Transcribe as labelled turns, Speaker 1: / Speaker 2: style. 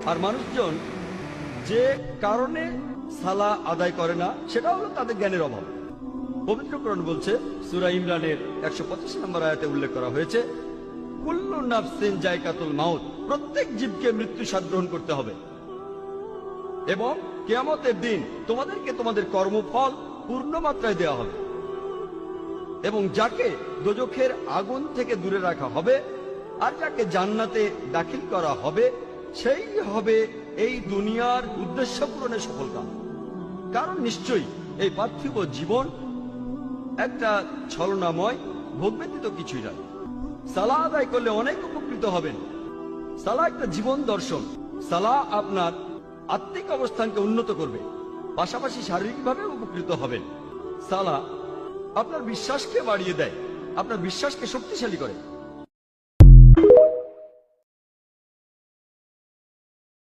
Speaker 1: আর মানুষজন যে কারণে সালাহ আদায় করে না সেটা হলো তাদের জ্ঞানের অভাব। পবিত্র কোরআন বলছে সূরা ইমরানের ১২৫ নম্বর আয়াতে উল্লেখ করা হয়েছে, কুল্লু নাফসিন যায়কাতুল মাউত, প্রত্যেক জীবকে মৃত্যু স্বাদ গ্রহণ করতে হবে এবং কিয়ামতের দিন তোমাদেরকে তোমাদের কর্মফল পূর্ণ মাত্রায় দেওয়া হবে এবং যাকে দোজখের আগুন থেকে দূরে রাখা হবে আর যাকে জান্নাতে দাখিল করা হবে সেই হবে এই দুনিয়ার উদ্দেশ্য পূরণে সফলকাম। কারণ নিশ্চয়ই এই পার্থিব জীবন একটা ছলনাময়, ভোগ ব্যতীত কিছুই নয়। সালাহ আদায় করলে অনেক উপকৃত হবেন। সালাহ একটা জীবন দর্শন। সালাহ আপনার আত্মিক অবস্থানকে উন্নত করবে, পাশাপাশি শারীরিকভাবে উপকৃত হবেন। সালাহ আপনার বিশ্বাসকে বাড়িয়ে দেয়, আপনার বিশ্বাসকে শক্তিশালী করে।